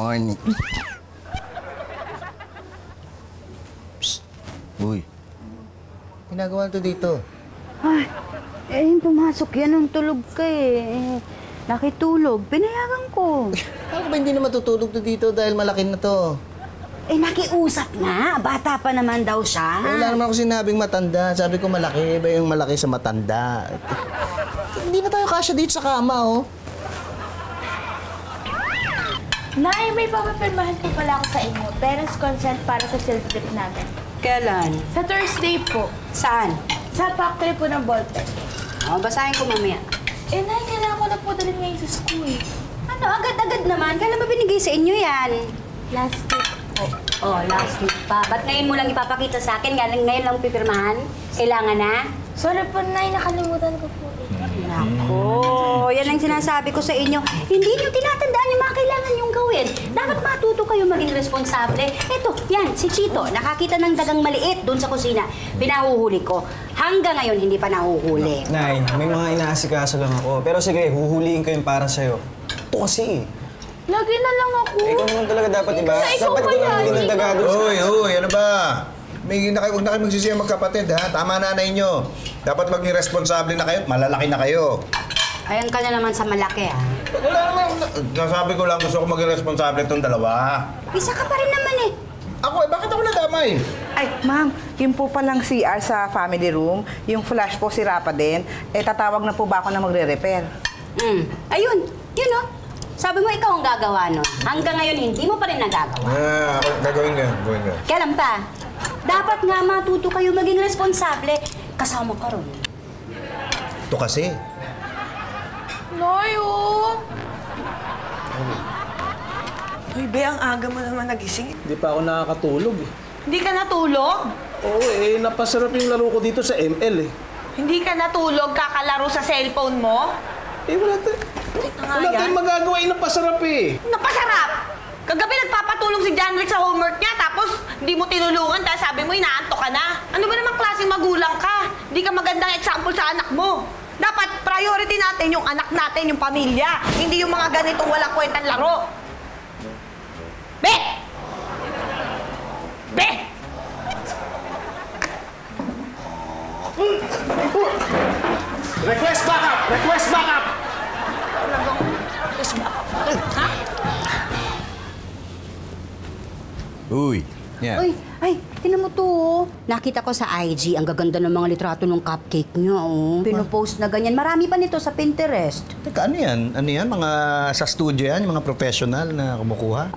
morning. Psst. Uy. Ginagawa to dito? Ay, pumasok yan nung tulog ka eh. Nakitulog. Pinayagan ko. Ako ba hindi na matutulog to dito dahil malaki na to? Nakiusap nga. Bata pa naman daw siya. Wala naman ako sinabing matanda. Sabi ko malaki. Iba yung malaki sa matanda. Hindi na tayo kasya dito sa kama, oh. Nay, may papapirmahan po pala ako sa inyo. Parents consent para sa field trip namin. Kailan? Sa Thursday po. Saan? Sa factory po ng ballpen. Basahin ko mamaya. Nay, kailangan ko na po dalhin ngayon sa school. Ano, agad-agad naman? Kailan ba binigay sa inyo yan? Last week po. Last week pa. Ba't ngayon mo lang ipapakita sa akin? Ngayon lang pipirmahan? Kailangan na? Sorry po, Nay. Nakalimutan ko po. Nako, yan ang sinasabi ko sa inyo. Hindi nyo tinatandaan yung mga kailangan nyong gawin. Dapat matuto kayo maging responsable. Eto, yan, si Chito, nakakita ng dagang maliit doon sa kusina. Pinahuhuli ko. Hanggang ngayon, hindi pa nahuhuli. Nay, may mga inaasikaso lang ako. Pero sige, huhuliin ko yung para sa'yo. Ito kasi. Lagi na lang ako. Ikaw naman talaga dapat, iba? Kasi ikaw Dapat pa ikaw yan, ang dinadagado sa... Uy, ano ba? Huwag na kayo magsisiyang magkapatid, ha? Tama nanay nyo. Dapat maging responsable na kayo. Malalaki na kayo. Ayan ka na naman sa malaki, ah. Wala naman. Nasabi ko lang gusto ko maging responsable itong dalawa. Isa ka pa rin naman eh. Bakit ako nadamay? Ay, ma'am, yun po palang CR sa family room. Yung flash po sira pa din. Tatawag na po ba ako na magre-repair? Ayun, yun oh. Sabi mo ikaw ang gagawa nun. Hanggang ngayon, hindi mo pa rin nagagawa. Gagawin ka. Kailan pa? Dapat nga matuto kayo maging responsable. Kasama ka ron. Ito kasi. Nay, oh. Uy, Be, ang aga mo naman nagising. Hindi pa ako nakakatulog eh. Hindi ka natulog? Oo napasarap yung laro ko dito sa ML eh. Hindi ka natulog, kakalaro sa cellphone mo? Wala tayong magagawa napasarap eh. Napasarap! Kagabi nagpapatulong si Janrick sa homework niya, tapos hindi mo tinulungan dahil sabi mo inaantok ka na. Ano ba namang klaseng magulang ka? Hindi ka magandang example sa anak mo. Dapat priority natin yung anak natin, yung pamilya. Hindi yung mga ganitong walang kwentang laro. Be! Be! Request backup! Request backup! Ha? Uy. Yeah. Uy, ay, tinan mo to, oh. Nakita ko sa IG, ang gaganda ng mga litrato ng cupcake niya, oh. Pinopost na ganyan. Marami pa nito sa Pinterest. Teka, ano yan? Ano yan? Mga sa studio yan? Yung mga professional na kumukuha?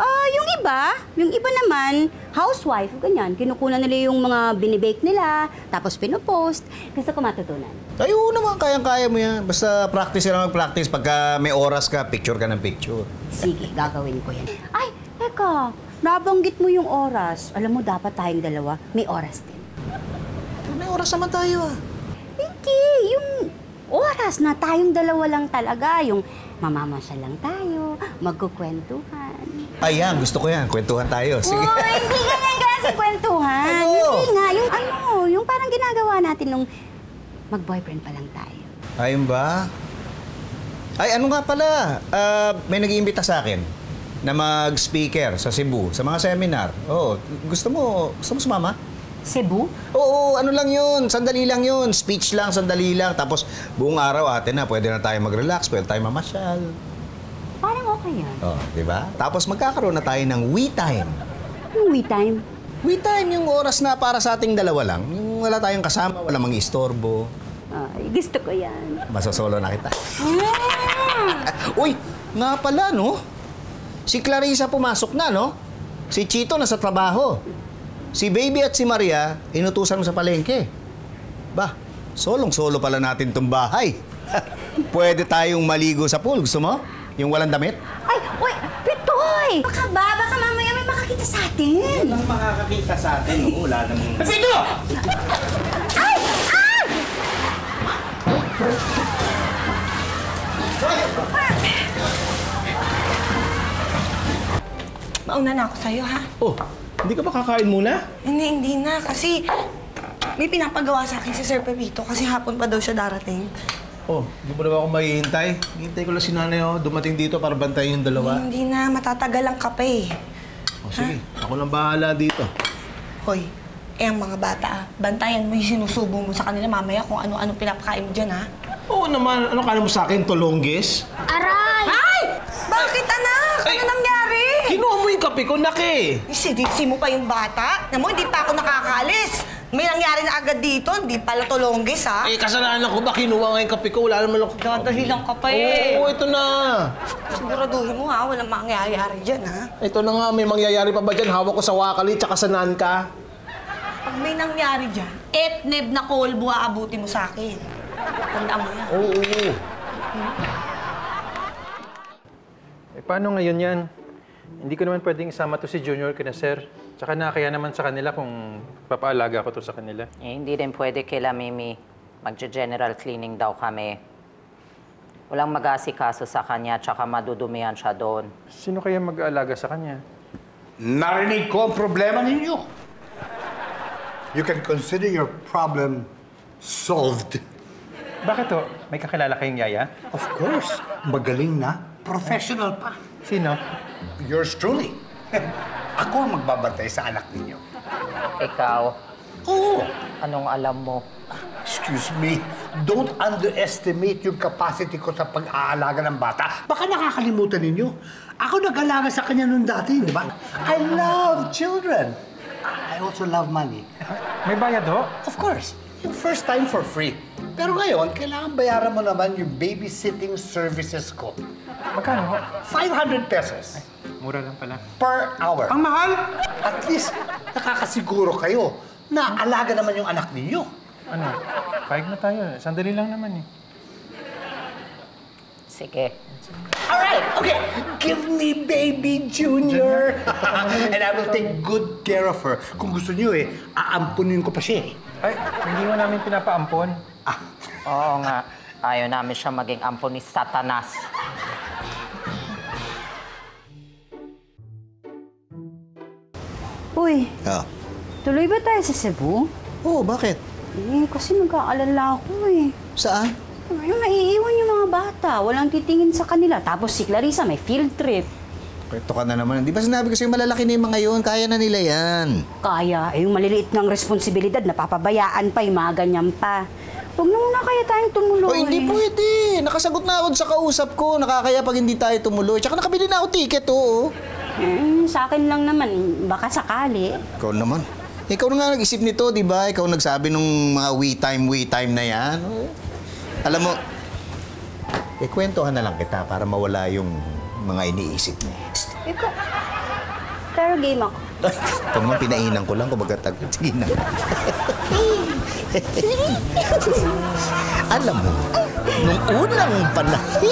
Yung iba naman, housewife, ganyan. Kinukunan nila yung mga binibake nila, tapos pinopost. Gusto ko matutunan. Ay, oo naman. Kayang-kaya mo yan. Basta practice lang mag-practice. Pagka may oras ka, picture ka ng picture. Sige, gagawin ko yan. Ay, teka. Nabanggit mo yung oras. Alam mo, dapat tayong dalawa, may oras din. May oras naman tayo, ah. Hindi, yung oras na tayong dalawa lang talaga. Yung mamamasyal lang tayo, magkukwentuhan. Ayan, gusto ko yan. Kwentuhan tayo. Sige. Uy, hindi ganyan kasi kwentuhan. Ano? Hindi nga, yung parang ginagawa natin nung mag-boyfriend pa lang tayo. Ayun ba? Ay, ano nga pala? May nag-iimbita sa akin na mag-speaker sa Cebu, sa mga seminar. Oo, gusto mo sumama? Cebu? Oo, ano lang yun, sandali lang yun. Speech lang, sandali lang. Tapos buong araw atin na, pwede na tayo mag-relax, pwede tayo mamasyal. Parang okay yan. Oo, di ba? Tapos magkakaroon na tayo ng we time. Yung we time? We time, yung oras na para sa ating dalawa lang. Yung wala tayong kasama, wala mang istorbo. Ay, gusto ko yan. Masosolo na kita. Uy, nga pala, no? Si Clarissa pumasok na, no? Si Chito nasa trabaho. Si Baby at si Maria, inutusan mo sa palengke. Ba, solong-solo pala natin tong bahay. Pwede tayong maligo sa pool. Gusto mo? Yung walang damit? Ay, uy, Pitoy! Baka mamaya may makakita sa atin. Walang makakakita sa atin, no? Wala namang... Pito! Ay! Ah! Mauna na ako sa'yo, ha? Oh, hindi ka ba kakain muna? Hindi na. Kasi may pinapagawa sa akin si Sir Pepito kasi hapon pa daw siya darating. Oh, di mo naman ako mahihintay. Hintay ko lang si nanay, oh. Dumating dito para bantayin yung dalawa. Hindi na, matatagal ang kape. Oh, sige. Ako lang bahala dito. Hoy, ang mga bata, bantayan mo yung sinusubo mo sa kanila mamaya kung ano-ano pinapakain mo dyan, ha? Oo naman. Ano kala mo sa akin? Tolonggis? Aray! Ay! Bakit, anak? Ano nangyari? Kinuha mo yung kape ko, naki. Isidisi mo pa yung bata? Namu, hindi pa ako nakakaalis. May nangyari na agad dito, hindi pala tolonggis, ha? Eh, kasalanan ko ba kinuha nga yung kape ko? Wala naman ako. Dadahilan ka pa eh. Oo, ito na. Siguraduhin mo, ha? Walang mangyayari dyan, ha? Ito na nga, may mangyayari pa ba dyan? Hawak ko sa wakali, tsaka sa nanka. Pag may nangyari dyan, etneb na kolbo aabuti mo sa akin. Tandaan mo yan. Oo. Eh, paano ngayon yan? Hindi ko naman pwedeng isama to si Junior kina Sir. Tsaka nakakaya naman sa kanila kung papaalaga ko to sa kanila. Eh, hindi din pwede kila Mimi. Magja-general cleaning daw kami. Walang mag-aasikaso sa kanya, tsaka madudumihan siya doon. Sino kaya mag-aalaga sa kanya? Narinig ko ang problema ninyo. You can consider your problem solved. Bakit to? May kakilala kayong yaya? Of course. Magaling na. Professional pa. Sino? Yours truly. Ako ang magbabantay sa anak ninyo. Ikaw, Oo. anong alam mo? Excuse me. Don't underestimate yung capacity ko sa pag-aalaga ng bata. Baka nakakalimutan ninyo. Ako nag-alaga sa kanya noon dati, di ba? I love children. I also love money. May bayad ho? Of course. Yung first time for free. Pero ngayon, kailangan bayaran mo naman yung babysitting services ko. Magkano ho? 500 pesos Mura lang pala. per hour. Ang mahal! At least, nakakasiguro kayo na alaga naman yung anak ninyo. Ano? Pahig na tayo. Sandali lang naman eh. Sige. Alright, okay. Give me baby Junior. And I will take good care of her. Kung gusto niyo aampunin ko pa siya Ay, hindi mo namin pinapaampon. Oo nga. Ayaw namin siya maging ampon ni Satanas. Uy, Ah. tuloy ba tayo sa Cebu? Oo, bakit? Eh, kasi nag-aalala ako eh. Saan? Ay, maiiwan yung mga bata. Walang titingin sa kanila. Tapos si Clarissa may field trip. Ito ka na naman. Di ba sinabi ko sa'yo malalaki na yung mga yun? Kaya na nila yan. Kaya, yung maliliit ng responsibilidad, napapabayaan pa, yung mga ganyan pa. Huwag na muna kaya tayong tumuloy. O, hindi pwede. Nakasagot na ako sa kausap ko. Nakakaya pag hindi tayo tumuloy. Tsaka nakabili na ako ticket, oo. Sa akin lang naman, baka sakali. Ikaw naman. Ikaw na nga nag-isip nito, di ba? Ikaw nagsabi nung mga we time na yan. Alam mo, kwentuhan na lang kita para mawala yung mga iniisip mo. Ikaw, pero game ako. Ito naman, pinainan ko lang kung magkatag. Sige na. Alam mo, nung unang panahon.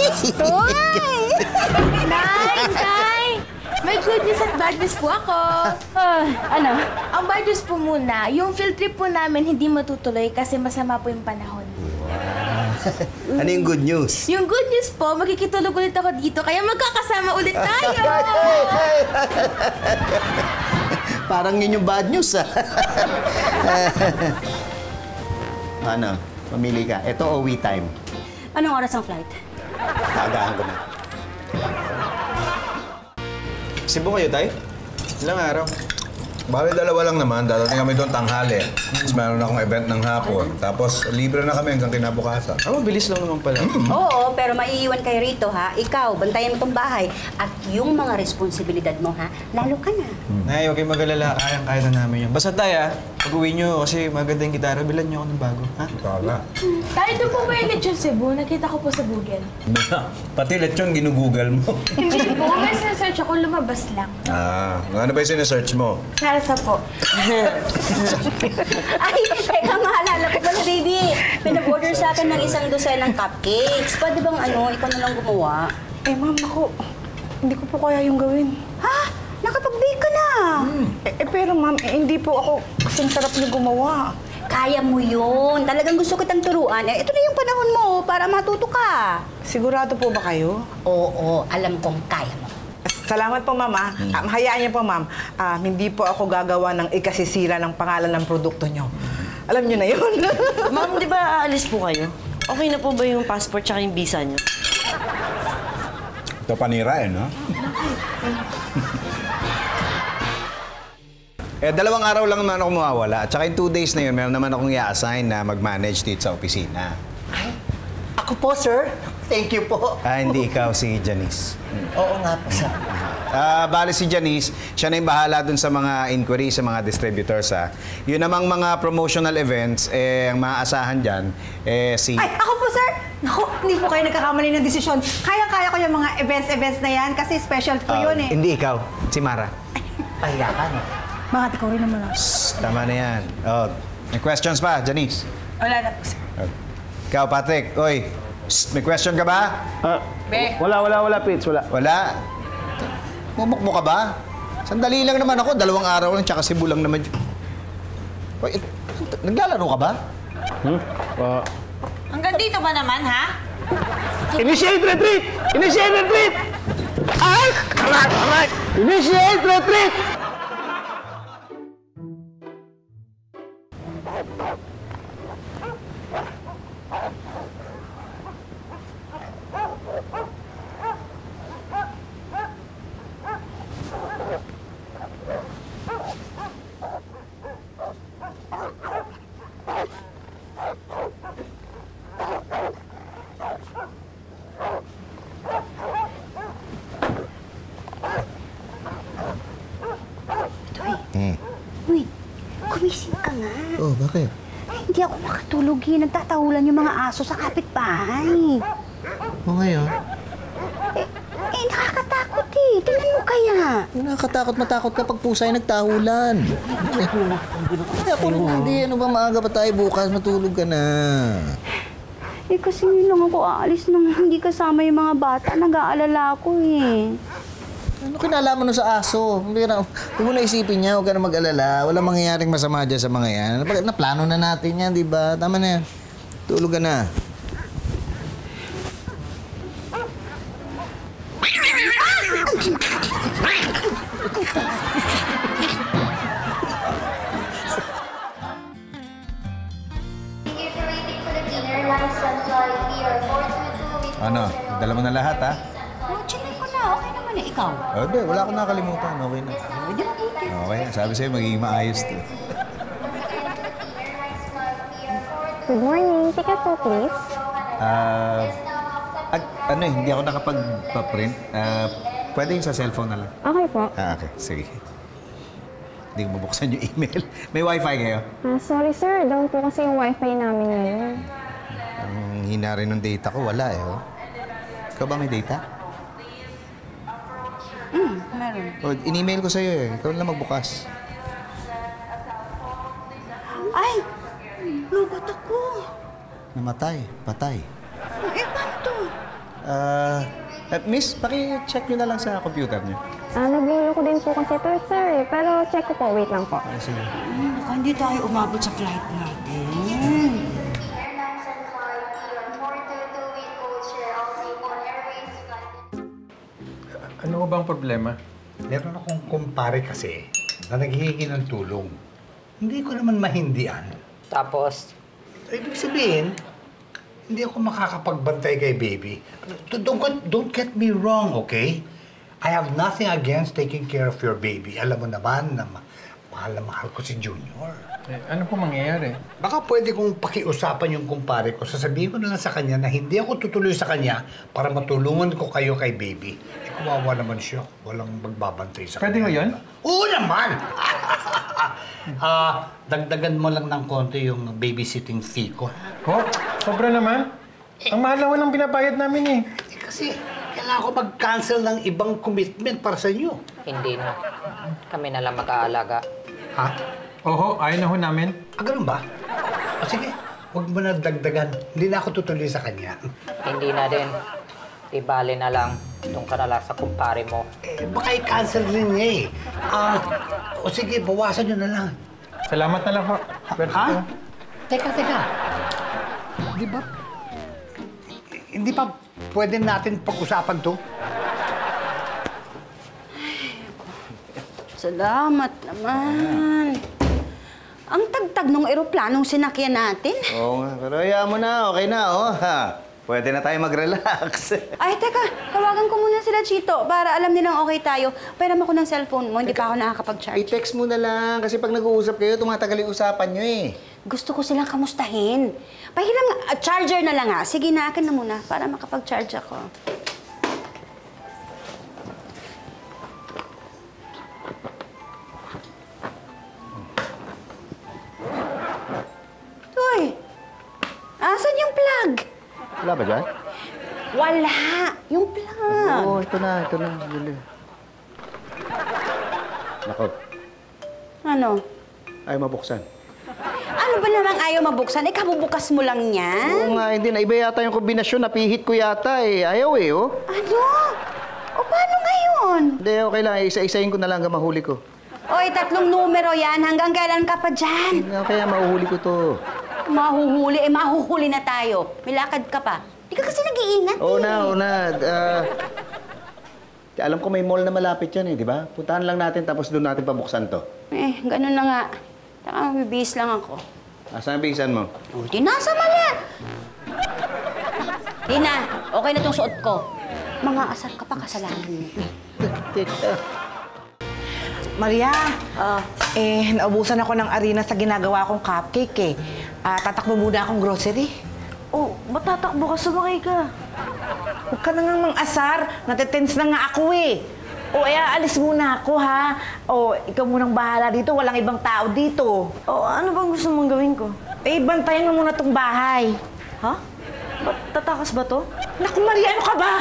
Nay! May good news at bad news po ako. Ano? Ang bad news po muna, yung field trip po namin hindi matutuloy kasi masama po yung panahon. Ano yung good news? Yung good news po, makikitulog ulit ako dito kaya magkakasama ulit tayo. Parang yun yung bad news, ah. Ano? Mamili ka. Ito o we time? Anong oras ang flight? Kaagahan ko na. Cebu kayo, Tay? Ilang araw? Bali, dalawa lang naman. Darating kami doon tanghali. Tapos meron akong event ng hapon. Tapos libre na kami hanggang kinabukasan. Mabilis lang naman pala. Oo, pero maiiwan kayo rito, ha? Ikaw, bantayan mo tong bahay. At yung mga responsibilidad mo, ha? Lalo ka na. Nay, huwag kayong mag-alala. Kayang-kaya na namin yun. Basta, Tay, pag-uwi nyo kasi maganda yung gitara, bilan nyo ako ng bago, ha? Kala. Tayo doon po ba yung lechon Cebu? Nakita ko po sa Google. Pati lechon, ginugoogle mo. Hindi po, may sinesearch ako, lumabas lang. Ano ba yung sinesearch mo? Salsa po. Ay, teka, maalala ko pala, baby. Pinaborder sa akin ng isang dosen ng cupcakes. Pwede bang ikaw na lang gumawa? Eh, ma'am, ako, hindi ko po kaya yung gawin. Ha? Nakapag-bake ka na. Pero ma'am, hindi po ako kasing sarap niyo gumawa. Kaya mo yun. Talagang gusto kitang turuan. Ito na yung panahon mo para matuto ka. Sigurado po ba kayo? Oo, alam kong kaya mo. Salamat po, ma'am. Hayaan niyo po, ma'am. Hindi po ako gagawa ng ikasisira ng pangalan ng produkto niyo. Alam niyo na yun. Ma'am, di ba aalis po kayo? Okay na po ba yung passport tsaka yung visa niyo? Ito panira no? Dalawang araw lang naman ako mawawala. At saka yung 2 days na yun, meron naman akong i-assign na mag-manage dito sa opisina. Ako po, sir. Thank you po. Hindi ikaw, si Janice. Oo nga po, sir. Bale si Janice, siya na yung bahala dun sa mga inquiries sa mga distributors. Yun namang mga promotional events, ang maaasahan dyan, si... Ay, ako po, sir! Naku, hindi po kayo nagkakamali ng desisyon. Kaya-kaya ko yung mga events na yan kasi special ko yun eh. Hindi ikaw, si Mara. Pahiyakan. Bakit ikaw rin naman ako? Tama na yan. May questions pa, Janice? Wala na po, sir. Ikaw, Patrick. Oy, may question ka ba? Wala, Pits. Wala. Wala? Mumukmo ka ba? Sandali lang naman ako. 2 araw lang, tsaka Cebu lang naman. Oy, naglalaro ka ba? Hanggang dito ba naman, ha? Initiate retreat! Initiate retreat! Ay! Alright! Initiate retreat! Uy, gumising ka nga. Oh, bakit? Hindi ako makatulog eh. Nagtatahulan yung mga aso sa kapitbahay. Ngayon? Nakakatakot eh. Tingnan mo kaya. Nakakatakot-matakot kapag pusa ay nagtahulan. Hindi, ano ba, maaga pa tayo bukas, matulog ka na. Kasi yun lang ako aalis nang hindi kasama yung mga bata. Nag-aalala ako eh. Ano kinalaman nun sa aso? Huwag mo na isipin niya, huwag ka na mag-alala. Walang mangyayaring masama dyan sa mga yan. Naplano na natin yan, di ba? Tama na yan. Tulog ka na. Ano? Dala mo na lahat, ha? Chill ko na. Okay naman eh. Ikaw? Okay, wala akong nakalimutan. Okay na. Okay na. Sabi sa'yo, magiging maayos to. Good morning. Ticket po, please. Hindi ako nakapag-print. Pwede yung sa cellphone na lang. Okay po. Okay. Sige. Hindi ko mabuksan yung email. May wifi kayo? Sorry, sir. Down po kasi yung wifi namin ngayon. Ang hina rin ng data ko, wala eh. Ikaw ba may data? Meron. In-email ko sa'yo eh. Ikaw lang magbukas. Ay! Lugot ako. Namatay. Patay. Paano to? Miss, paki-check nyo na lang sa computer nyo. Naglulo ko din po kasi ito, sir. Pero check ko po. Wait lang po. Sige. Hindi tayo umabot sa flight natin. Ano ba ang problema? Meron akong kumpare kasi na naghihingi ng tulong. Hindi ko naman mahindian. Tapos? Ibig sabihin, hindi ako makakapagbantay kay baby. Don't get me wrong, okay? I have nothing against taking care of your baby. Alam mo naman na mahal na mahal ko si Junior. Ano po mangyayari? Baka pwede kong pakiusapan yung kumpare ko. Sasabihin ko na lang sa kanya na hindi ako tutuloy sa kanya para matulungan ko kayo kay baby. Kawawa naman siya. Walang magbabantay sa Pwede kanya. mo yun? Oo naman! Dagdagan mo lang ng konti yung babysitting fee ko. Ko? Sobra naman. Ang mahal naman ang binabayad namin eh. Kasi kailangan ko mag-cancel ng ibang commitment para sa inyo. Hindi na. Kami na lang mag-aalaga. Ha? Oho, ayaw na ho namin. Ganun ba? Sige, huwag mo na dagdagan. Hindi na ako tutuloy sa kanya. Hindi na din. Di bale na lang. Doon ka na lang sa kumpare mo. Baka i-cancel rin niya eh. O sige, bawasan nyo na lang. Salamat na lang ho. Ha? Teka. Hindi pa pwede natin pag-usapan to? Salamat naman. Ang tagtag ng eroplanong sinakyan natin. Oo nga, pero hayaan mo na, okay na, oh. Ha? Pwede na tayo mag-relax. Ay, teka, tawagan ko muna sila, Chito, para alam nilang okay tayo. Pairam ako ng cellphone mo, hindi pa ako nakakapag-charge. I-text mo na lang, kasi pag nag-uusap kayo, tumatagal yung usapan nyo eh. Gusto ko silang kamustahin. Pahiram, charger na lang ha. Sige na, akin na muna, para makapag-charge ako. Uy! Asan yung plug? Wala ba dyan? Wala! Yung plug! Oo, ito na. Dali. Nako, Ano? ayaw mabuksan. Ano ba namang ayaw mabuksan? Kabubukas mo lang yan? Oo nga, hindi na. Iba yata yung kombinasyon. Napihit ko yata eh. Ayaw eh, oh. Ano? O paano ngayon? Hindi, okay lang. Isa-isahin ko na lang hanggang mahuli ko. Oy, 3 numero yan. Hanggang kailan ka pa dyan? Kaya mahuhuli ko to. Mahuhuli na tayo. May lakad ka pa. Di ka kasi nag-iingat Oo na. Alam ko may mall na malapit yan eh, di ba? Puntahan lang natin tapos doon natin pabuksan to. Ganun na nga. Taka, mabibihis lang ako. Asan ang bihisan mo? Di nasa mali. Di na. Okay na tong suot ko. Mga asar ka pa, kasalanan mo. Maria, naubusan ako ng arena sa ginagawa kong cupcake eh. Tatakbo muna akong grocery. Oh, ba't tatakbo ka? Sumakay ka. Huwag ka na nga mang-asar. Natitense na nga ako eh. O, alis muna ako ha. O, ikaw munang bahala dito. Walang ibang tao dito. Oh, ano bang gusto mong gawin ko? Bantayan mo muna tong bahay. Ha? Ba't tatakas ba to? Naku, Maria, ano ka ba?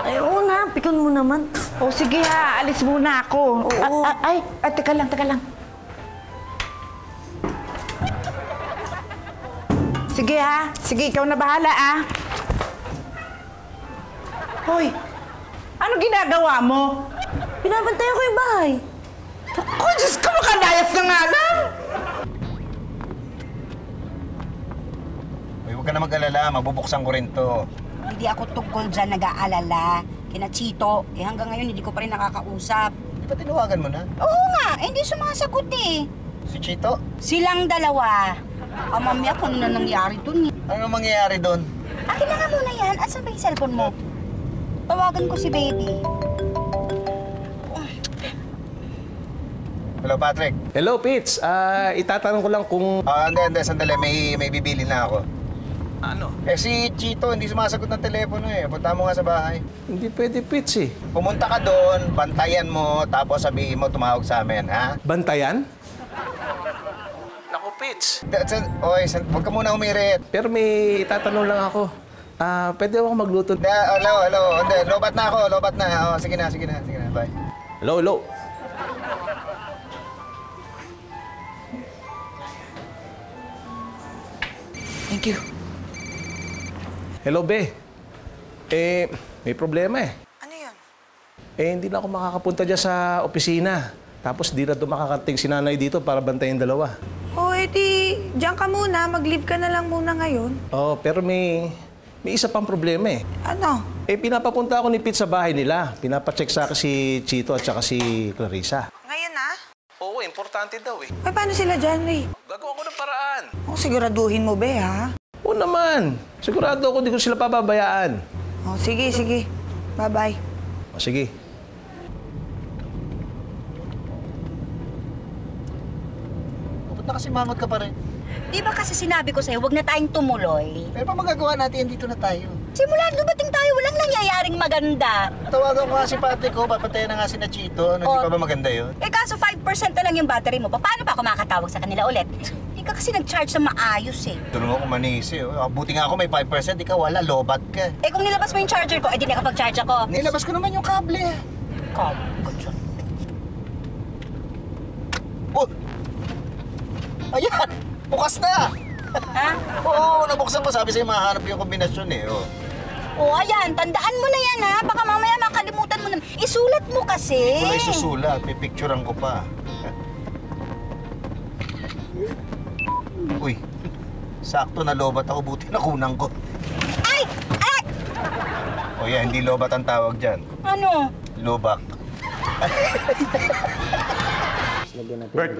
Ay, oo na. Pikon mo naman. O, sige ha. Alis muna ako. Oo. Teka lang. Sige ha. Sige, ikaw na bahala Hoy, ano ginagawa mo? Binabantayan ko yung bahay. Ako, Diyos ko, makalayas na nga lang! Uy, huwag ka na mag-alala. Mabubuksan ko rin to. Hindi ako tungkol dyan nag-aalala. Kina Chito, hanggang ngayon hindi ko pa rin nakakausap. Di ba tinuwagan mo na? Oo nga, hindi sumasagot eh. Si Chito? Silang dalawa. Mamaya kung ano na nangyari dun eh. Ano mangyayari doon? Akin na nga muna yan. Asan ba yung cellphone mo? Tawagan ko si baby. Hello, Patrick. Hello, Pitts. Itatanong ko lang kung... Hindi. Sandali. May bibili na ako. Ano? Si Chito, hindi sumasagot ng telepono eh. Punta mo nga sa bahay. Hindi pwede, Pitts eh. Pumunta ka doon, bantayan mo, tapos sabihin mo tumawag sa amin, ha? Bantayan? Naku, Pitts. Oy, huwag ka muna umirit. Pero may itatanong lang ako. Pwede ako magluto? Hello. Hindi, lobat na ako. Sige na. Bye. Hello. Thank you. Hello, Be. May problema eh. Ano yun? Hindi na ako makakapunta dyan sa opisina. Tapos di na doon makakarating si nanay dito para bantayin dalawa. Edi, diyan ka muna. Mag-leave ka na lang muna ngayon. Pero may isa pang problema eh. Ano? Pinapapunta ako ni Pete sa bahay nila. Pinapacheck sa akin si Chito at saka si Clarissa. Ngayon na? Oo, importante daw eh. Ay, paano sila dyan, Ray? Gagawa ko ng paraan. Siguraduhin mo, Be, ha? Oo naman. Sigurado ako di ko sila pababayaan. Sige. Bye-bye. Sige. Ba't nakasimangot ka pa rin? Di ba kasi sinabi ko sa'yo, huwag na tayong tumuloy? Pero pa magagawa natin, dito na tayo. Simula dumating tayo, walang nangyayaring maganda. Tawagan ko nga si Patrick ko, papatayan na nga si Chito. Hindi pa ba maganda yun? Kaso 5% na lang yung battery mo. Paano pa ako makakatawag sa kanila ulit? Hindi ka kasi nag-charge na maayos eh. Tulungan ko manisi. Buti nga ako may 5%, ikaw wala, lobat ka. Kung nilabas mo yung charger ko, di nakapag-charge ako. Nilabas ko naman yung kable. Kable? Oh! Ayan! Bukas na! Ha? Oo, nabuksan ko. Sabi sa'yo, mahanap yung kombinasyon eh. Ayan. Tandaan mo na yan, ha? Baka mamaya makalimutan mo na. Isulat mo kasi. Hindi ko na isusulat. Pipicturean ko pa. Uy, sakto na lobat ako. Buti na kunang ko. Ay! Hindi lobat ang tawag dyan. Ano? Lobak. Bert,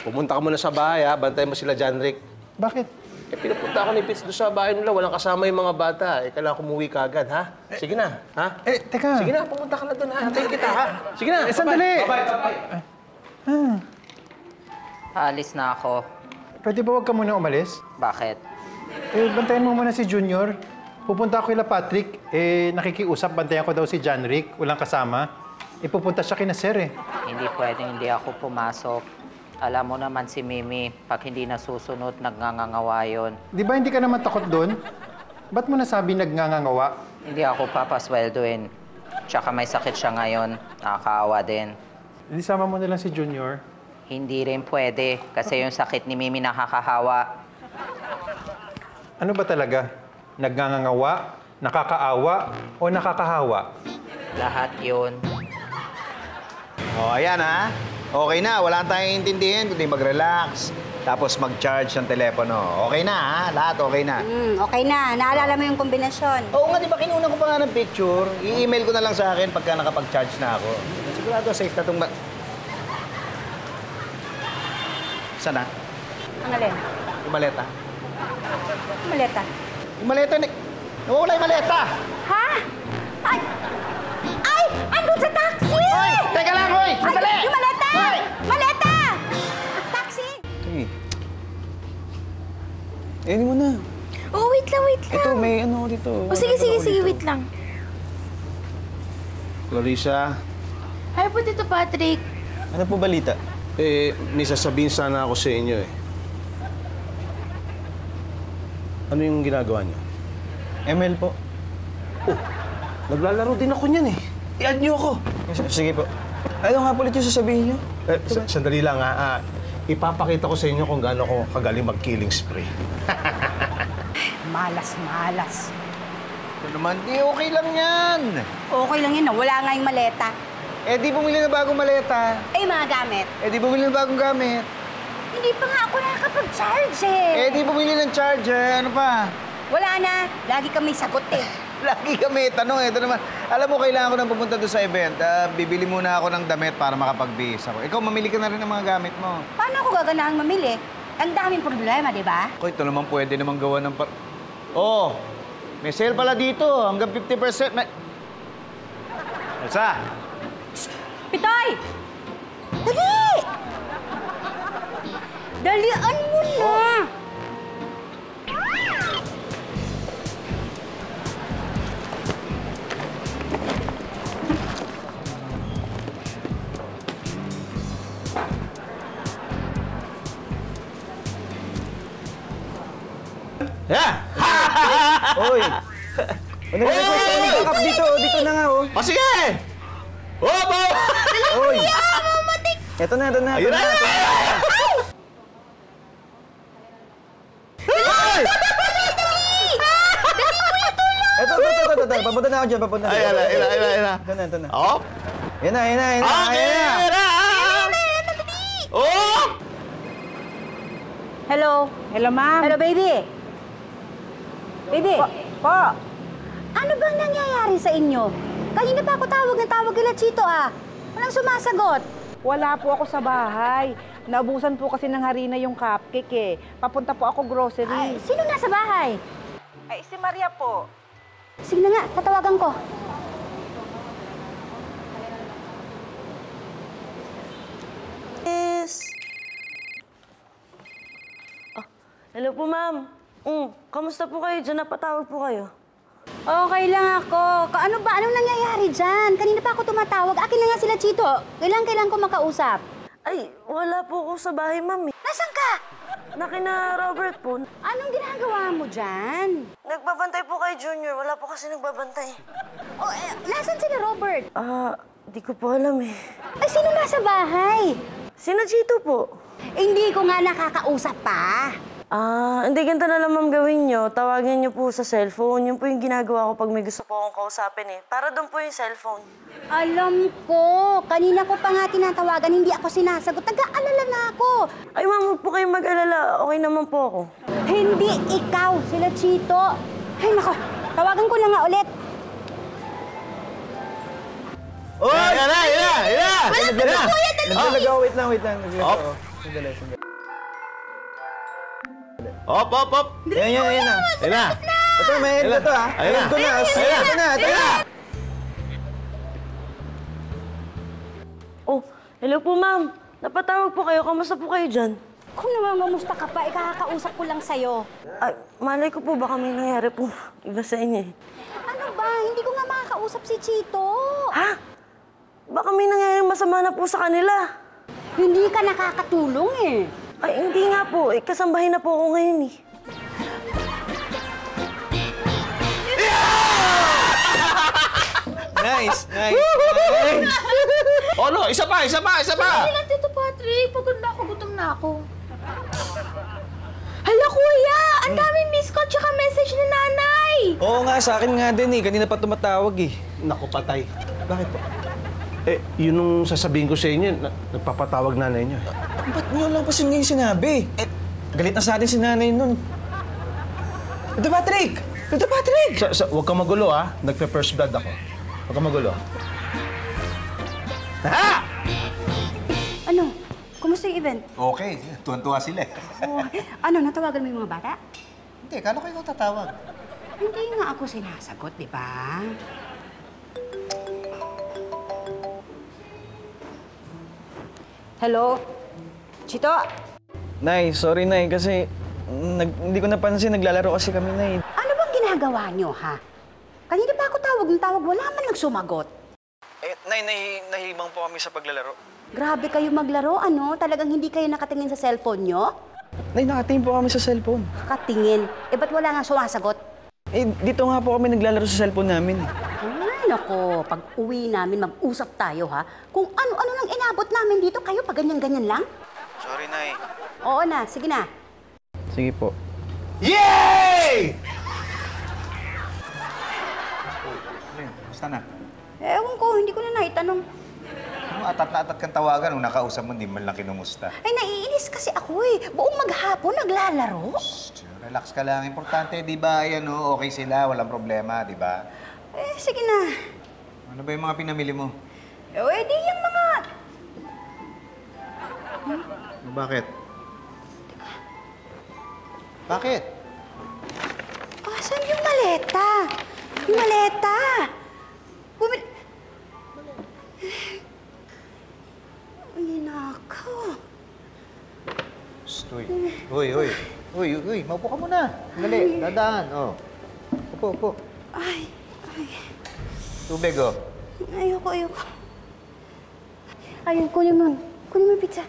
pumunta ka muna sa bahay, ha? Bantayan mo sila, John Rick. Bakit? Pinapunta ako ni Pitts doon sa bahay nila. Walang kasama yung mga bata. Kailangan kumuwi ka agad, ha? Sige na, ha? Teka. Sige na, pumunta ka na doon, ha? Antayin kita, ha? Sige na, sandali! Bye-bye. Aalis na ako. Pwede ba wag ka muna umalis? Bakit? Bantayan mo muna si Junior. Pupunta ako kila Patrick. Nakikiusap, bantayan ko daw si John Rick. Walang kasama. Pupunta siya kina Sir, Hindi pwedeng hindi ako pumasok. Alam mo naman si Mimi, pag hindi nasusunod, nagngangangawa yun. Di ba hindi ka naman takot doon? Ba't mo nasabi nagngangangawa? Hindi ako papasweldoin. Tsaka may sakit siya ngayon. Nakakaawa din. Hindi sama mo na lang si Junior. Hindi rin pwede kasi yung sakit ni Mimi nakakahawa. Ano ba talaga? Nagngangangawa? Nakakaawa? O nakakahawa? Lahat yun. O, ayan ha. Okay na, wala tayong intindihin, kundi mag-relax. Tapos mag-charge ng telepono. Okay na ha, lahat okay na. Okay na. Naalala mo yung kombinasyon. Oo nga, di ba kinuha ko pa nga ng picture? I-email ko na lang sa akin pagka nakapag-charge na ako. Sigurado safe na itong... Saan na? Ang alin? Yung maleta. Maleta. Yung maleta, nawawala yung maleta! Ha? Ay! Ay! Andun sa taxi! Hoy! Teka lang, hoy! Sandali! Ay, yung maleta! Hoy! Maleta! Taxi! Hindi mo na. Oh, wait lang. Ito, may ano dito. Oh, sige, wait lang. Clarissa, Hi po, Tito Patrick. Ano po balita? may sasabihin sana ako sa inyo, Ano yung ginagawa niyo? ML po. Naglalaro din ako niyan, I-add niyo ako. Sige po. Ano nga po ulit yung sasabihin niyo? Sandali lang, ipapakita ko sa inyo kung gaano ako kagaling mag-killing spree. Malas. Ito naman, di okay lang yan. Okay lang yun. Wala nga yung maleta. Di bumili ng bagong maleta. Mga gamit. Di bumili ng bagong gamit. Hindi pa nga ako nakakapag-charge Di bumili ng charger. Ano pa? Wala na. Lagi kami sagot Lagi kami tanong. Ito naman. Alam mo, kailangan ko nang pupunta doon sa event. Bibili muna ako ng damit para makapag-bihis ako. Ikaw, mamili ka na rin ng mga gamit mo. Paano ako gaganahang mamili? Ang daming problema, di ba? Ito naman pwede naman gawa ng may sale pala dito. Hanggang 50%. Elsa! Pitoy! Dali! Dalian mo na! Oy! Ano na request dito? Dito na nga, Sige! Oy! Ito na. Ayun na! Ito. Papunta na ako dyan, papunta na. Ayun na. Ito na. Oh! Yan na. Hello, ma'am. Hello, baby. Baby. Po. Ano bang nangyayari sa inyo? Kanina pa ako tawag kila Chito, Walang sumasagot. Wala po ako sa bahay. Naubusan po kasi ng harina yung cupcake, Papunta po ako grocery. Ay, sino nasa bahay? Ay, si Maria po. Sige na nga, tatawagan ko. Yes. Hello po, ma'am. Kamusta po kayo? Diyan napatawag po kayo. Okay lang ako. Ano ba? Anong nangyayari dyan? Kanina pa ako tumatawag. Akin na nga sila, Chito. Kailangan ko makausap. Ay, wala po ako sa bahay, ma'am. Nasaan ka? Nakina Robert po. Anong ginagawa mo dyan? Nagbabantay po kay Junior. Wala po kasi nagbabantay. Nasaan sila, Robert? Di ko po alam Ay, sino nasa bahay? Sino Chito po? Hindi ko nga nakakausap pa. Hindi ganito na lang, ma'am, gawin nyo. Tawagin nyo po sa cellphone. Yun po yung ginagawa ko pag may gusto po akong kausapin Para doon po yung cellphone. Alam ko. Kanina ko pa nga tinatawagan, hindi ako sinasagot. Nag-aalala na ako. Ay, ma'am, huwag po kayong mag-alala. Okay naman po ako. Hindi ikaw, sila Chito. Ay, nako. Tawagan ko na nga ulit. Yan na! Wala pa, kuya. Nagdalaga ako, wait lang. Nagdalaga ako. Sandali. Op! Ayan na. Ayun na! Ito, may end na to ha. Ayun na! Ayun na. Oh, hello po ma'am. Napatawag po kayo. Kamusta po kayo dyan? Kung namamamusta ka pa, ikakakausap ko lang sa'yo. Ay, malay ko po baka may nangyari po iba sa inyo eh. Ano ba? Hindi ko nga makakausap si Chito. Ha? Baka may nangyari masama na po sa kanila. Hindi ka nakakatulong eh. Ay, hindi nga po. Kasambahin na po ako ngayon eh. Nice. Oh, no, isa pa! Hindi lang, Tito Patrick. Pagod na ako, gutom na ako. Hala, kuya! Ang daming miss call tsaka message ni nanay! Oo nga, sa akin nga din eh. Kanina pa tumatawag eh. Naku, patay. Bakit po? Yun yung sasabihin ko sa inyo, nagpapatawag nanay niyo. Ba't nyo lang pa ngayon sinabi? Galit na sa atin si nanay nun. Tito Patrick! Huwag kang magulo, ha? Nagpe-first blood ako. Huwag kang magulo. Ha! Ano? Kumusta yung event? Okay, tuwan-tuwa sila eh. Oh, ano, natawagan mo yung mga bata? Hindi, kala ko ikaw tatawag. Hindi nga ako sinasagot, di ba? Hello? Chito? Nay, sorry Nay, kasi hindi ko napansin. Naglalaro kasi kami, Nay. Ano bang ginagawa nyo, ha? Kanina pa ako tawag ng tawag, wala man lang sumagot. Nay, nahihibang po kami sa paglalaro. Grabe kayo maglaro, ano? Talagang hindi kayo nakatingin sa cellphone nyo? Nay, nakatingin po kami sa cellphone. Nakatingin? Ba't wala nga sumasagot? Dito nga po kami naglalaro sa cellphone namin. Ay, nako. Pag uwi namin, mag-usap tayo, ha? Kung ano-ano lang inabot namin dito, kayo pa ganyan-ganyan lang? Sorry, Nay. Oo na, sige na. Sige po. Yay! Basta na. Ewan ko, hindi ko na naitanong. Ano, atat na atat kang tawagan nung nakausap mo, hindi man lang kinumusta. Ay, naiinis kasi ako eh. Buong maghapon naglalaro. Relax ka lang. Importante, di ba? Ayan, oh, okay sila. Walang problema, di ba? Sige na. Ano ba yung mga pinamili mo? Di yung mga... Bakit? Bakit? Asan yung maleta? Yung maleta! Ay, nako. Uy, maupo ka muna. Dali, dadaan, oh. Upo. Ay. Tubig, oh. Ayoko. Ayun, kunin mo yung pizza.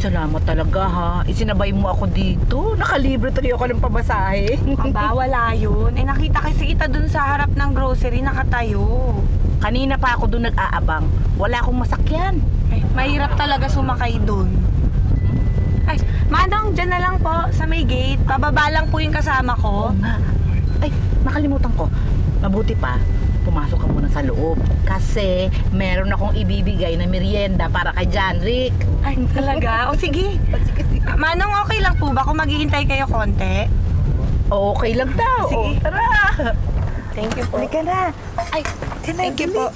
Salamat talaga ha. Isinabay mo ako dito. Nakalibre tuloy ako ng pamasahe. Aba, wala yun. Nakita kasi kita dun sa harap ng grocery, nakatayo. Kanina pa ako dun nag-aabang. Wala akong masakyan. Ay, mahirap talaga sumakay dun. Ay, Manong, dyan na lang po, sa may gate. Pababa lang po yung kasama ko. Oo nga. Ay, nakalimutan ko. Mabuti pa, pumasok ka muna sa loob. Kasi meron akong ibibigay na merienda para kay John Rick. Ay, talaga? O sige. Manong, okay lang po ba kung maghihintay kayo konti? Okay lang daw. Sige. Tara. Thank you po. Halika na. Ay, thank you po.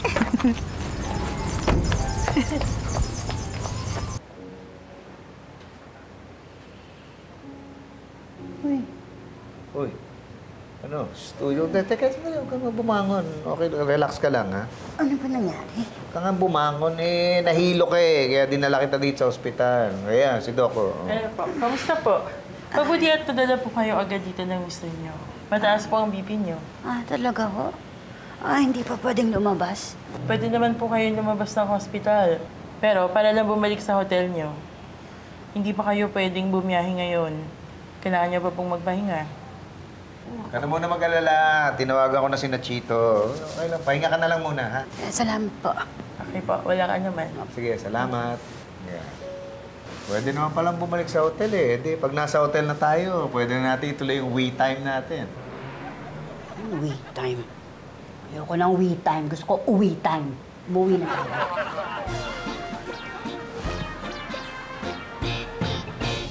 Uy. Ano? Studio. Teka, huwag kang bumangon. Okay, relax ka lang, ha? Ano ba nangyari? Huwag kang bumangon, eh. Nahilo ka, eh. Kaya dinala kita dito sa ospital. Ayan, si Doc, oh. Ano po? Kamusta po? Mabuti at padala po kayo agad dito ng gusto niyo. Mataas po ang BP niyo. Talaga ho? Hindi pa pwedeng lumabas. Pwede naman po kayo lumabas ng hospital. Pero para lang bumalik sa hotel niyo. Hindi pa kayo pwedeng bumiyahe ngayon. Kailangan niyo pa pong magpahinga. Ka na muna mag-alala. Tinawagan ko na si Nachito. Okay lang, pahinga ka na lang muna, ha? Salamat po. Okay po, wala ka naman. Sige, salamat. Yeah. Pwede naman palang bumalik sa hotel, eh. Di, pag nasa hotel na tayo, pwede na natin ituloy yung we time natin. We time? Ayoko ng we time. Gusto ko uwi time. Buwi na tayo.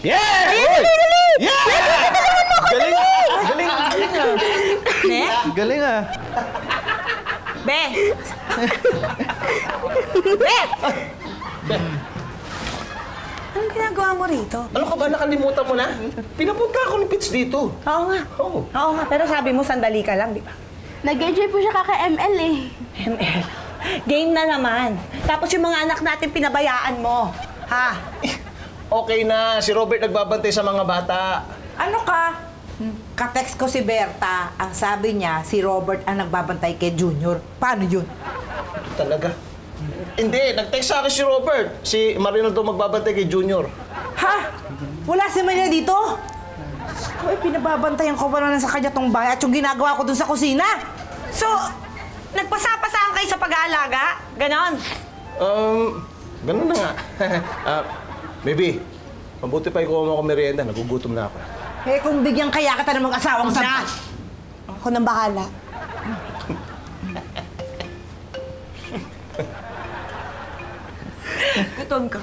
Yeah! Ayun, dali! Yeah! Galing! Galing! Be? Galing ah. Be! Be! Anong ginagawa mo rito? Ano ka ba? Nakalimutan mo na? Pinapunta ako ng pitch dito. Oo nga. Oo nga, pero sabi mo sandali ka lang, di ba? Nag-enjoy po siya kaka-ML eh. ML. Game na naman. Tapos yung mga anak natin pinabayaan mo. Ha? Okay na. Si Robert nagbabantay sa mga bata. Ano ka? Katext ko si Berta. Ang sabi niya, si Robert ang nagbabantay kay Junior. Paano yun? Talaga? Hindi. Nag-text sa akin si Robert. Si Marino daw magbabantay kay Junior. Ha? Wala si Maria dito? Uy, pinababantayan ko pa na sa kanya tong bahay at yung ginagawa ko dun sa kusina. So, nagpasapasaan kayo sa pag-aalaga? Ganon? Ganun na nga. Baby, mabuti pa ikuha mo ako merienda. Nagugutom na ako. Eh, kung bigyan kaya kita ng mga asawang sampa. Ako nang bahala. Gutom ka.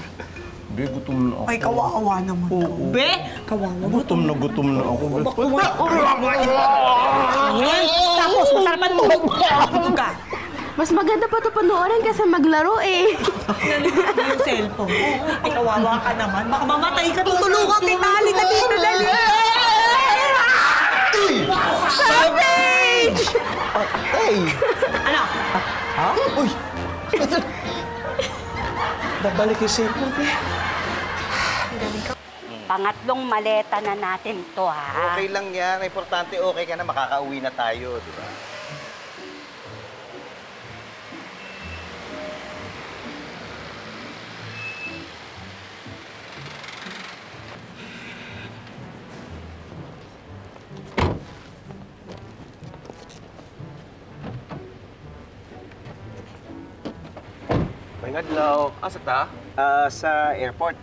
Be, gutom na ako. Ay, kawawa naman. Oo. Be? Kawawa. Gutom na ako. Tapos, masarapan mo. Gutom ka. Mas maganda pa ito panoorin kaysa maglaro eh. Nalipot mo yung cellphone mo. Ay, kawawa ka naman. Baka mamatay ka. Tutulungan kita. Halika dito, dali. Savage! Hey! Ano? Ha? Uy! Babalik yung cellphone, be. Pangatlong maleta na natin to, ha? Okay lang yan. Importante okay ka na. Makakauwi na tayo, di ba? Ngadlaw. Asa ta? Sa airport.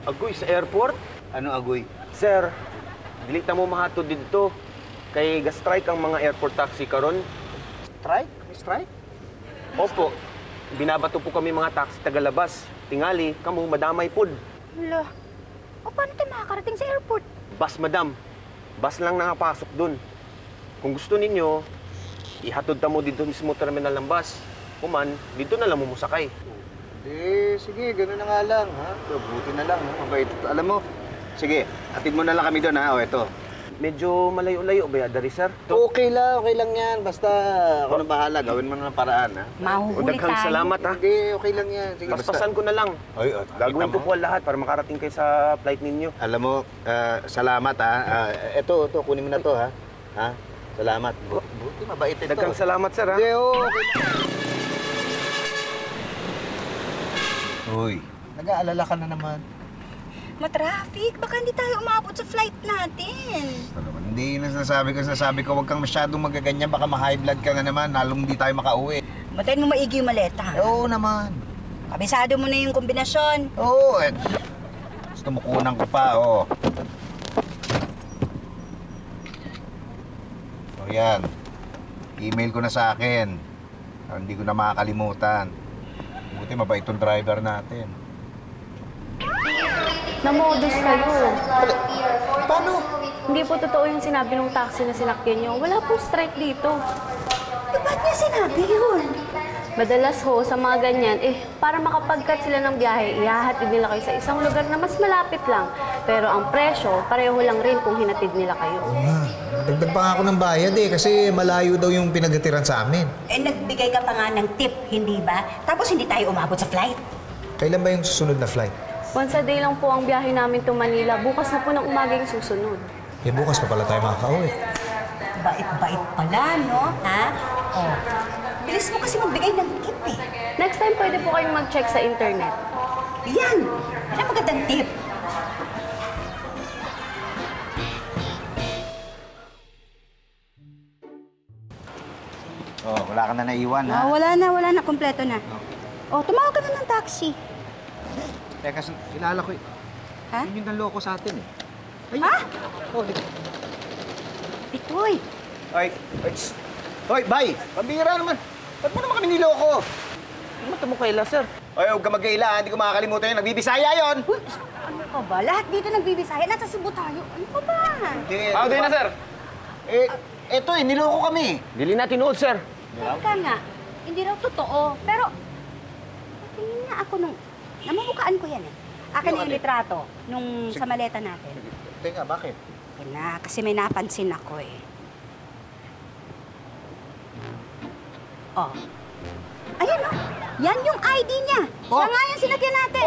Agoy, sa airport? Ano, Agoy? Sir, dili ta mo mahatod dito. Kay ga-strike ang mga airport taxi karon. Strike? May strike? Opo. Binabato po kami mga taxi tagalabas. Tingali, kamo madamay pod. Hala. O paano tayo makakarating sa airport? Bus, madam. Bus lang nakapasok dun. Kung gusto ninyo, ihatod ta mo dito mismo terminal ng bus. Kuman, dito na lang mo musakay. Sige, gano'n na nga lang, ha? Buti na lang, ha? Mabait. Alam mo, sige, atid mo na lang kami doon, ha? O, eto. Medyo malayo-layo ba, Dari, sir? Okay lang yan. Basta ako na bahala. Gawin mo na ng paraan, ha? Mahuhuli Daghang tayo. salamat, ha? Hindi, okay lang yan. Sige, Paspasan ko na lang. Ay, Gagawin ko po ang lahat para makarating kayo sa flight ninyo. Alam mo, salamat, ha? Eto, kunin mo na to, ha? Ha? Salamat. Buti, mabait ito. Daghang salamat, sir, ha? Hindi, okay. Uy, nag-aalala ka na naman. Matraffic. Baka hindi tayo umabot sa flight natin. Hindi na sinasabi ko, huwag kang masyadong magaganyan. Baka ma-high blood ka na naman, lalong hindi tayo makauwi. Batayin mo maigi yung maleta. Oo naman. Kabisado mo na yung kombinasyon. Oo, gusto mo kunan ko pa, oo. O yan, email ko na sa akin. Hindi ko na makakalimutan. Buti mabait itong driver natin. Namodus kayo. Paano? Hindi po totoo yung sinabi ng taxi na sinakyan nyo. Wala po strike dito. Ba't niya sinabi yun? Madalas ho, sa mga ganyan, para makapag-cut sila ng biyahe, ihahatid nila kayo sa isang lugar na mas malapit lang. Pero ang presyo, pareho lang rin kung hinatid nila kayo. Dagdag pa nga ako ng bayad kasi malayo daw yung pinagatiran sa amin. Nagbigay ka pa nga ng tip, hindi ba? Tapos hindi tayo umabot sa flight. Kailan ba yung susunod na flight? Once a day lang po ang biyahe namin to Manila. Bukas na po ng umaga yung susunod. Bukas pa pala tayo makakauwi. Bait-bait pala, no? Ha? Oh. Bilis mo kasi magbigay ng tip Next time, pwede po kayong mag-check sa internet. Yan! Ano magandang tip? Oh, wala ka na naiwan, ha? Wala na. Kompleto na. Oh, tumawag ka na ng taxi. Teka, kilala ko Ha? Yun yung nanloko sa atin, Ay, ha? Oh, dito. Itoy. Hoy, bay! Pambira naman. Ba't mo naman kami niloko? Ano mo kaila, sir? Huwag ka mag-kaila, hindi ko makakalimutan yun. Nagbibisaya yun! ka ba? Lahat dito nagbibisaya. Nasa Cebu tayo. Ano ka ba? Di na, sir. Eto niloko kami. Dili na tinuod, sir. Teka nga. Hindi raw totoo. Pero, tingin nga ako nung... Namamukhaan ko yan eh. Akin na yung litrato nung sa maleta natin. Teka, bakit? Kasi may napansin ako eh. Oh. Ayan oh. Yan yung ID niya. Siya nga yung sinakyan natin.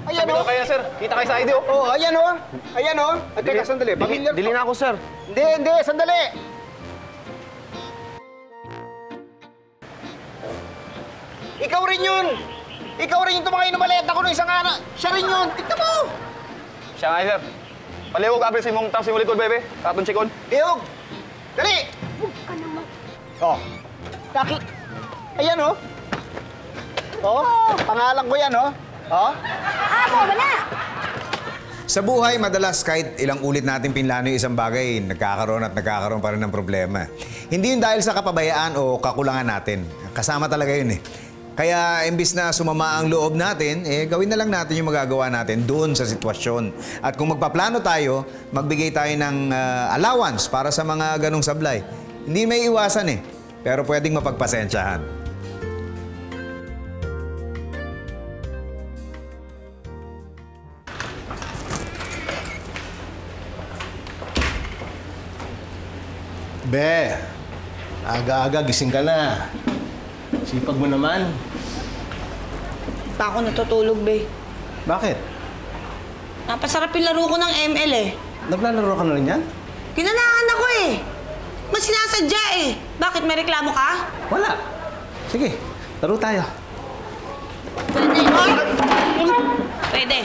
Ayan Sabi ko kaya, sir. Kita kayo sa ID, oh. Ayan oh. Ayan oh. Teka, sandali. Dili na ako, sir. Hindi, sandali. Ikaw rin yun. Ikaw rin yung tumakay ng maleta ko nung isang ana. Siya rin yun. Tignan mo. Siya nga, sir. Palihog, abri si mong tang si mulikod, bebe. Katong chikon. Lihog. Dali. Huwag ka naman. Oh. Ayan oh. Oh, pangalan ko yan oh. Oh. Wala. Sa buhay, madalas kahit ilang ulit natin pinlano yung isang bagay, nagkakaroon pa rin ng problema. Hindi yun dahil sa kapabayaan o kakulangan natin. Kasama talaga yun eh. Kaya imbis na sumama ang loob natin, gawin na lang natin yung magagawa natin doon sa sitwasyon. At kung magpaplano tayo, magbigay tayo ng allowance para sa mga ganong sablay. Hindi may iwasan eh, pero pwedeng mapagpasensyahan. Be, aga-aga gising ka na. Sipag mo naman. Pa ako natutulog, be. Bakit? Napasarap yung laro ko ng ML eh. Naglalaro ka na rin yan? Kinanahan ako eh. Mas sinasadya eh. Bakit, may reklamo ka? Wala. Sige, laro tayo. Pwede.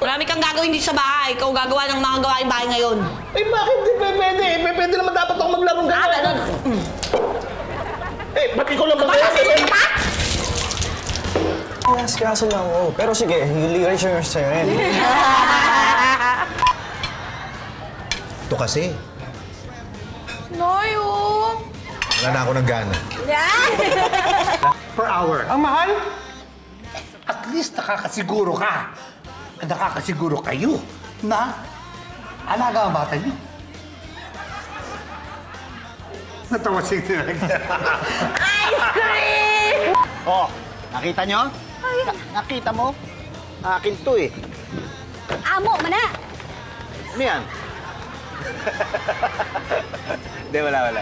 Marami kang gagawin dito sa bahay. Ikaw gagawa ng mga gawain bahay ngayon. Eh, bakit di pwede? Pwede naman dapat ako maglarong ganyan. Ganun. Ba't ikaw lang Papasinin ka? Yes, kaso lang ako. Pero sige, raise your hand. Ito kasi, Noyo! wala na ako ng gana. Per hour. Ang mahal? At least nakakasiguro ka. Nakakasiguro kayo na alaga ang bata niyo. Natawa si Tinag. Ice cream! Oh, nakita nyo? Nakita mo? Akin to eh. Amo, mana! Ano yan? Hindi, wala.